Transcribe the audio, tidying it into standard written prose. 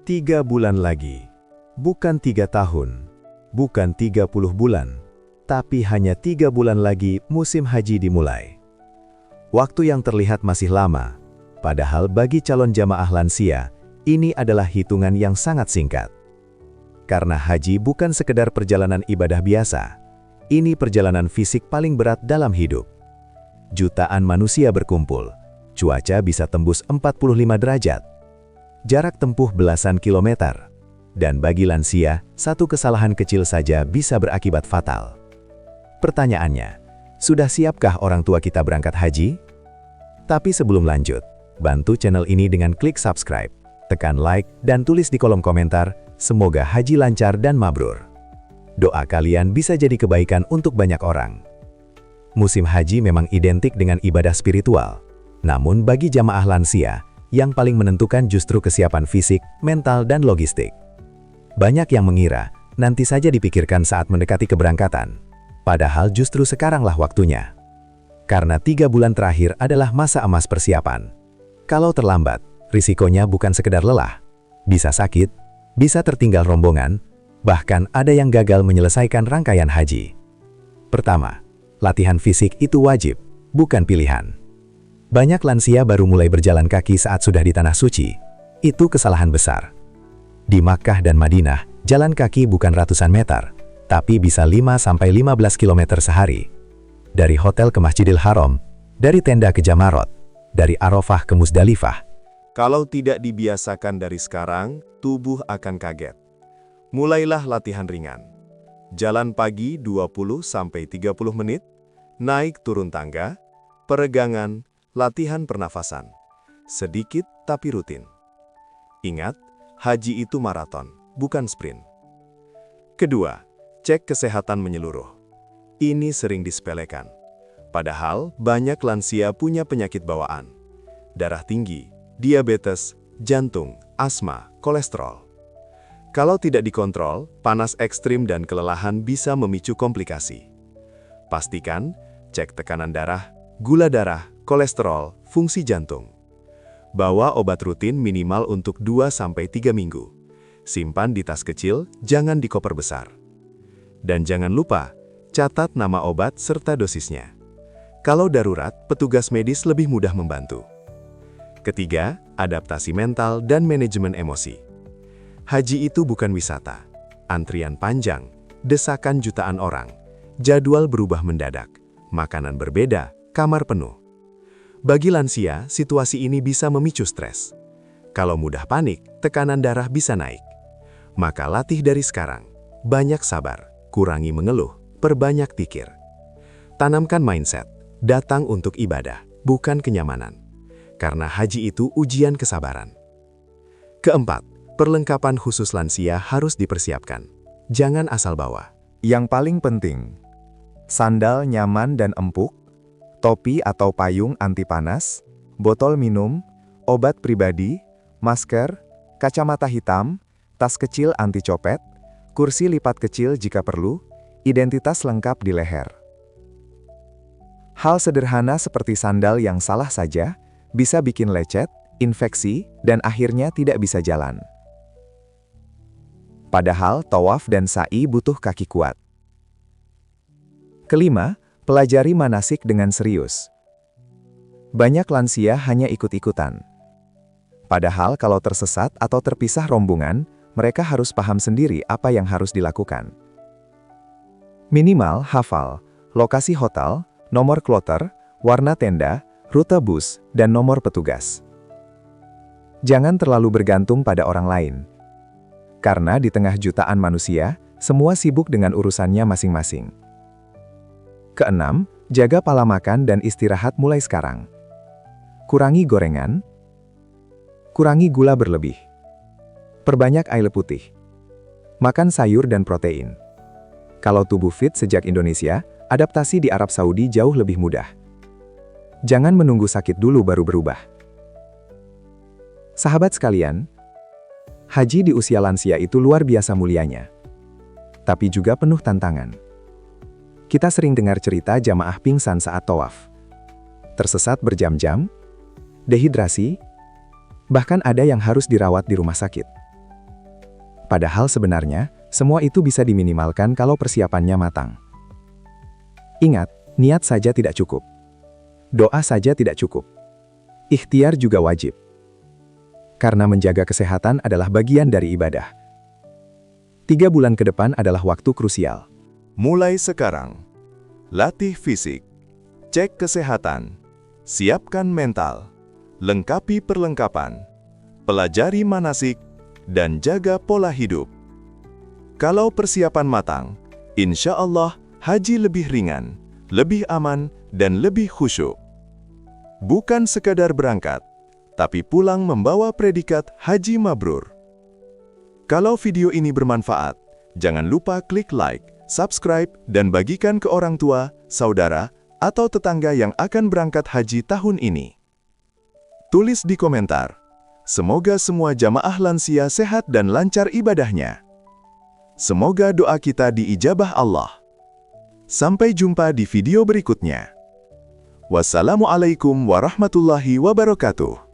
3 bulan lagi. Bukan 3 tahun, bukan 30 bulan, tapi hanya 3 bulan lagi musim haji dimulai. Waktu yang terlihat masih lama, padahal bagi calon jamaah lansia, ini adalah hitungan yang sangat singkat. Karena haji bukan sekedar perjalanan ibadah biasa, ini perjalanan fisik paling berat dalam hidup. Jutaan manusia berkumpul, cuaca bisa tembus 45 derajat, jarak tempuh belasan kilometer, dan bagi lansia, satu kesalahan kecil saja bisa berakibat fatal. Pertanyaannya, sudah siapkah orang tua kita berangkat haji? Tapi sebelum lanjut, bantu channel ini dengan klik subscribe, tekan like, dan tulis di kolom komentar, semoga haji lancar dan mabrur. Doa kalian bisa jadi kebaikan untuk banyak orang. Musim haji memang identik dengan ibadah spiritual, namun bagi jamaah lansia, yang paling menentukan justru kesiapan fisik, mental, dan logistik. Banyak yang mengira, nanti saja dipikirkan saat mendekati keberangkatan. Padahal justru sekaranglah waktunya. Karena 3 bulan terakhir adalah masa emas persiapan. Kalau terlambat, risikonya bukan sekedar lelah. Bisa sakit, bisa tertinggal rombongan, bahkan ada yang gagal menyelesaikan rangkaian haji. Pertama, latihan fisik itu wajib, bukan pilihan. Banyak lansia baru mulai berjalan kaki saat sudah di Tanah Suci. Itu kesalahan besar. Di Makkah dan Madinah, jalan kaki bukan ratusan meter, tapi bisa 5-15 km sehari. Dari hotel ke Masjidil Haram, dari tenda ke Jamarot, dari Arafah ke Musdalifah. Kalau tidak dibiasakan dari sekarang, tubuh akan kaget. Mulailah latihan ringan. Jalan pagi 20-30 menit, naik turun tangga, peregangan, latihan pernafasan. Sedikit tapi rutin. Ingat, haji itu maraton, bukan sprint. Kedua, cek kesehatan menyeluruh. Ini sering disepelekan. Padahal banyak lansia punya penyakit bawaan. Darah tinggi, diabetes, jantung, asma, kolesterol. Kalau tidak dikontrol, panas ekstrim dan kelelahan bisa memicu komplikasi. Pastikan cek tekanan darah, gula darah, kolesterol, fungsi jantung. Bawa obat rutin minimal untuk 2-3 minggu. Simpan di tas kecil, jangan di koper besar. Dan jangan lupa, catat nama obat serta dosisnya. Kalau darurat, petugas medis lebih mudah membantu. Ketiga, adaptasi mental dan manajemen emosi. Haji itu bukan wisata. Antrian panjang, desakan jutaan orang, jadwal berubah mendadak, makanan berbeda, kamar penuh. Bagi lansia, situasi ini bisa memicu stres. Kalau mudah panik, tekanan darah bisa naik. Maka latih dari sekarang. Banyak sabar, kurangi mengeluh, perbanyak pikir. Tanamkan mindset, datang untuk ibadah, bukan kenyamanan. Karena haji itu ujian kesabaran. Keempat, perlengkapan khusus lansia harus dipersiapkan. Jangan asal bawa. Yang paling penting, sandal nyaman dan empuk, topi atau payung anti panas, botol minum, obat pribadi, masker, kacamata hitam, tas kecil anti copet, kursi lipat kecil jika perlu, identitas lengkap di leher. Hal sederhana seperti sandal yang salah saja, bisa bikin lecet, infeksi, dan akhirnya tidak bisa jalan. Padahal tawaf dan sa'i butuh kaki kuat. Kelima, pelajari manasik dengan serius. Banyak lansia hanya ikut-ikutan. Padahal kalau tersesat atau terpisah rombongan, mereka harus paham sendiri apa yang harus dilakukan. Minimal hafal lokasi hotel, nomor kloter, warna tenda, rute bus, dan nomor petugas. Jangan terlalu bergantung pada orang lain. Karena di tengah jutaan manusia, semua sibuk dengan urusannya masing-masing. Keenam, jaga pola makan dan istirahat mulai sekarang. Kurangi gorengan. Kurangi gula berlebih. Perbanyak air putih. Makan sayur dan protein. Kalau tubuh fit sejak Indonesia, adaptasi di Arab Saudi jauh lebih mudah. Jangan menunggu sakit dulu baru berubah. Sahabat sekalian, haji di usia lansia itu luar biasa mulianya. Tapi juga penuh tantangan. Kita sering dengar cerita jamaah pingsan saat tawaf. Tersesat berjam-jam, dehidrasi, bahkan ada yang harus dirawat di rumah sakit. Padahal sebenarnya, semua itu bisa diminimalkan kalau persiapannya matang. Ingat, niat saja tidak cukup. Doa saja tidak cukup. Ikhtiar juga wajib. Karena menjaga kesehatan adalah bagian dari ibadah. 3 bulan ke depan adalah waktu krusial. Mulai sekarang, latih fisik, cek kesehatan, siapkan mental, lengkapi perlengkapan, pelajari manasik, dan jaga pola hidup. Kalau persiapan matang, insya Allah haji lebih ringan, lebih aman, dan lebih khusyuk. Bukan sekadar berangkat, tapi pulang membawa predikat haji mabrur. Kalau video ini bermanfaat, jangan lupa klik like, subscribe, dan bagikan ke orang tua, saudara, atau tetangga yang akan berangkat haji tahun ini. Tulis di komentar, semoga semua jamaah lansia sehat dan lancar ibadahnya. Semoga doa kita diijabah Allah. Sampai jumpa di video berikutnya. Wassalamualaikum warahmatullahi wabarakatuh.